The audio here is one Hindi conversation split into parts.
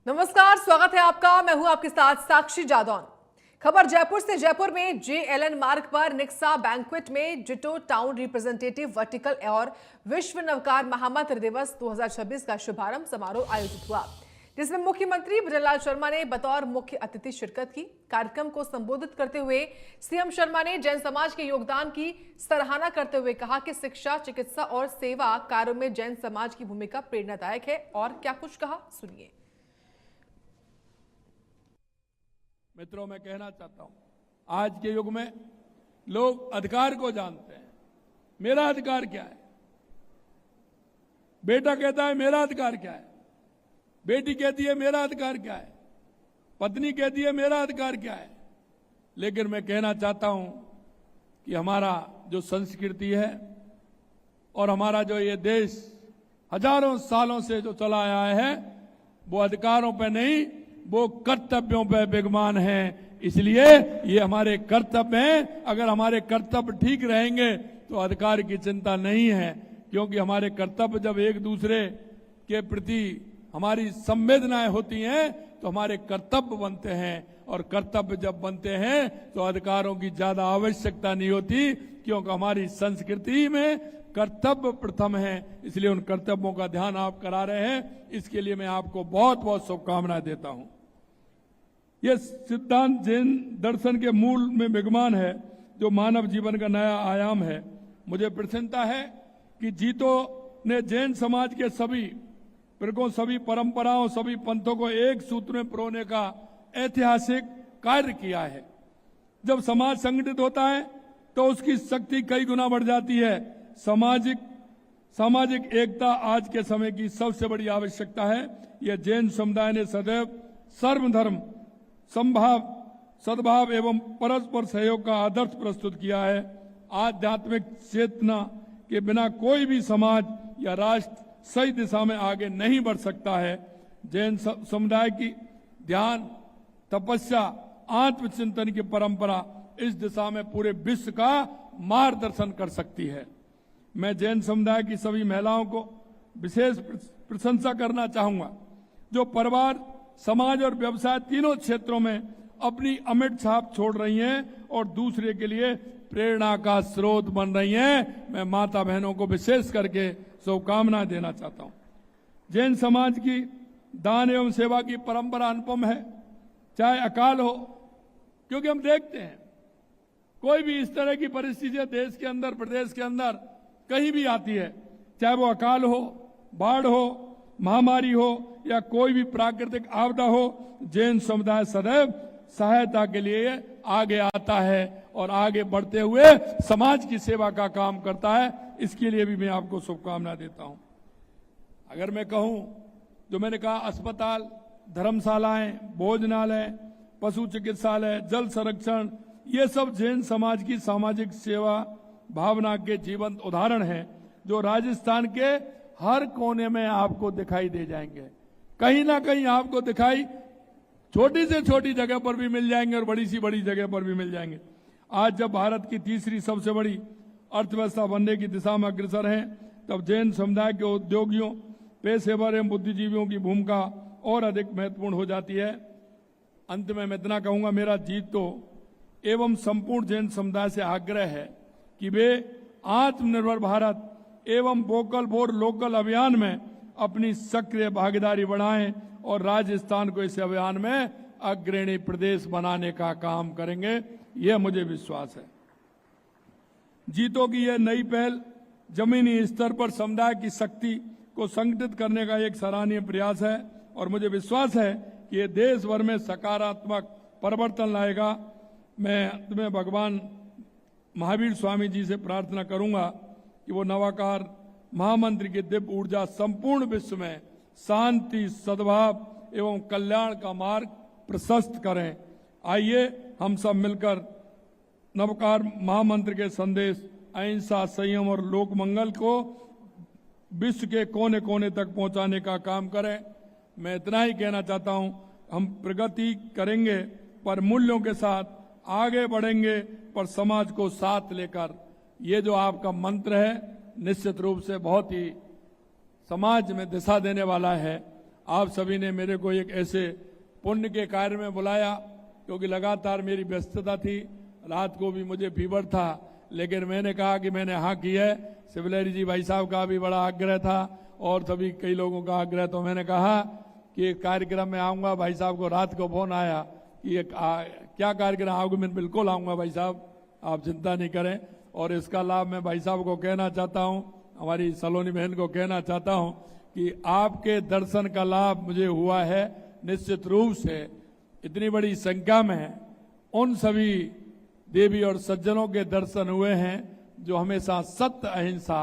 नमस्कार, स्वागत है आपका। मैं हूं आपके साथ साक्षी जादौन। खबर जयपुर से। जयपुर में JLN मार्ग पर निक्सा बैंक्वेट में जिटो टाउन रिप्रेजेंटेटिव वर्टिकल और विश्व नवकार महामंत्र दिवस 2026 का शुभारंभ समारोह आयोजित हुआ, जिसमें मुख्यमंत्री भजनलाल शर्मा ने बतौर मुख्य अतिथि शिरकत की। कार्यक्रम को संबोधित करते हुए CM शर्मा ने जैन समाज के योगदान की सराहना करते हुए कहा कि शिक्षा, चिकित्सा और सेवा कार्यों में जैन समाज की भूमिका प्रेरणादायक है। और क्या कुछ कहा, सुनिए। मित्रों, मैं कहना चाहता हूं, आज के युग में लोग अधिकार को जानते हैं। मेरा अधिकार क्या है? बेटा कहता है मेरा अधिकार क्या है, बेटी कहती है मेरा अधिकार क्या है, पत्नी कहती है मेरा अधिकार क्या है। लेकिन मैं कहना चाहता हूं कि हमारा जो संस्कृति है और हमारा जो ये देश हजारों सालों से जो चला आया है, वो अधिकारों पे नहीं, वो कर्तव्यों पे विद्यमान है। इसलिए ये हमारे कर्तव्य हैं। अगर हमारे कर्तव्य ठीक रहेंगे तो अधिकार की चिंता नहीं है, क्योंकि हमारे कर्तव्य जब एक दूसरे के प्रति हमारी संवेदनाएं होती हैं तो हमारे कर्तव्य बनते हैं, और कर्तव्य जब बनते हैं तो अधिकारों की ज्यादा आवश्यकता नहीं होती, क्योंकि हमारी संस्कृति में कर्तव्य प्रथम है। इसलिए उन कर्तव्यों का ध्यान आप करा रहे हैं, इसके लिए मैं आपको बहुत बहुत शुभकामनाएं देता हूं। यह सिद्धांत जैन दर्शन के मूल में विद्यमान है, जो मानव जीवन का नया आयाम है। मुझे प्रसन्नता है कि जीतो ने जैन समाज के सभी वर्गों, सभी परंपराओं, सभी पंथों को एक सूत्र में पिरोने का ऐतिहासिक कार्य किया है। जब समाज संगठित होता है तो उसकी शक्ति कई गुना बढ़ जाती है। सामाजिक एकता आज के समय की सबसे बड़ी आवश्यकता है। यह जैन समुदाय ने सदैव सर्वधर्म सद्भाव एवं परस्पर सहयोग का आदर्श प्रस्तुत किया है। आध्यात्मिक चेतना के बिना कोई भी समाज या राष्ट्र सही दिशा में आगे नहीं बढ़ सकता है। जैन समुदाय की ध्यान, तपस्या, आत्मचिंतन की परंपरा इस दिशा में पूरे विश्व का मार्गदर्शन कर सकती है। मैं जैन समुदाय की सभी महिलाओं को विशेष प्रशंसा करना चाहूंगा, जो परिवार, समाज और व्यवसाय तीनों क्षेत्रों में अपनी अमिट छाप छोड़ रही हैं और दूसरे के लिए प्रेरणा का स्रोत बन रही हैं। मैं माता बहनों को विशेष करके शुभकामनाएं देना चाहता हूं। जैन समाज की दान एवं सेवा की परंपरा अनुपम है, चाहे अकाल हो, क्योंकि हम देखते हैं कोई भी इस तरह की परिस्थितियां देश के अंदर, प्रदेश के अंदर कहीं भी आती है, चाहे वो अकाल हो, बाढ़ हो, महामारी हो या कोई भी प्राकृतिक आपदा हो, जैन समुदाय सदैव सहायता के लिए आगे आता है और आगे बढ़ते हुए समाज की सेवा का काम करता है। इसके लिए भी मैं आपको शुभकामनाएं देता हूं। अगर मैं कहूं, जो मैंने कहा, अस्पताल, धर्मशालाएं, भोजनालय, पशु चिकित्सालय, जल संरक्षण, ये सब जैन समाज की सामाजिक सेवा भावना के जीवंत उदाहरण हैं, जो राजस्थान के हर कोने में आपको दिखाई दे जाएंगे। कहीं ना कहीं आपको दिखाई छोटी से छोटी जगह पर भी मिल जाएंगे और बड़ी सी बड़ी जगह पर भी मिल जाएंगे। आज जब भारत की तीसरी सबसे बड़ी अर्थव्यवस्था बनने की दिशा में अग्रसर है, तब जैन समुदाय के उद्योगियों, पेशेवर एवं बुद्धिजीवियों की भूमिका और अधिक महत्वपूर्ण हो जाती है। अंत में मैं इतना कहूंगा, मेरा जीतो एवं संपूर्ण जैन समुदाय से आग्रह है कि वे आत्मनिर्भर भारत एवं वोकल फॉर लोकल अभियान में अपनी सक्रिय भागीदारी बढ़ाएं और राजस्थान को इस अभियान में अग्रणी प्रदेश बनाने का काम करेंगे, यह मुझे विश्वास है। जीतो की यह नई पहल जमीनी स्तर पर समुदाय की शक्ति को संगठित करने का एक सराहनीय प्रयास है और मुझे विश्वास है कि यह देश भर में सकारात्मक परिवर्तन लाएगा। मैं अंत में भगवान महावीर स्वामी जी से प्रार्थना करूंगा कि वो नवाकार महामंत्र की दिव्य ऊर्जा संपूर्ण विश्व में शांति, सद्भाव एवं कल्याण का मार्ग प्रशस्त करें। आइए हम सब मिलकर नवकार महामंत्र के संदेश अहिंसा, संयम और लोक मंगल को विश्व के कोने कोने तक पहुंचाने का काम करें। मैं इतना ही कहना चाहता हूं, हम प्रगति करेंगे पर मूल्यों के साथ आगे बढ़ेंगे, पर समाज को साथ लेकर। ये जो आपका मंत्र है, निश्चित रूप से बहुत ही समाज में दिशा देने वाला है। आप सभी ने मेरे को एक ऐसे पुण्य के कार्य में बुलाया, क्योंकि लगातार मेरी व्यस्तता थी, रात को भी मुझे फीवर था, लेकिन मैंने कहा कि मैंने हाँ की है। शिवलहरी जी भाई साहब का भी बड़ा आग्रह था और सभी कई लोगों का आग्रह, तो मैंने कहा कि एक कार्यक्रम में आऊंगा। भाई साहब को रात को फोन आया कि क्या कार्यक्रम आओगे? मैं बिल्कुल आऊंगा भाई साहब, आप चिंता नहीं करें। और इसका लाभ मैं भाई साहब को कहना चाहता हूं, हमारी सलोनी बहन को कहना चाहता हूं कि आपके दर्शन का लाभ मुझे हुआ है। निश्चित रूप से इतनी बड़ी संख्या में उन सभी देवी और सज्जनों के दर्शन हुए हैं जो हमेशा सत्य, अहिंसा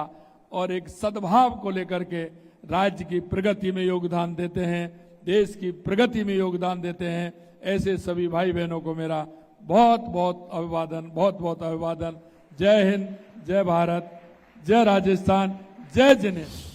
और एक सद्भाव को लेकर के राज्य की प्रगति में योगदान देते हैं, देश की प्रगति में योगदान देते हैं। ऐसे सभी भाई बहनों को मेरा बहुत बहुत अभिवादन, बहुत बहुत अभिवादन। जय हिंद, जय भारत, जय राजस्थान, जय जिनेन्द्र।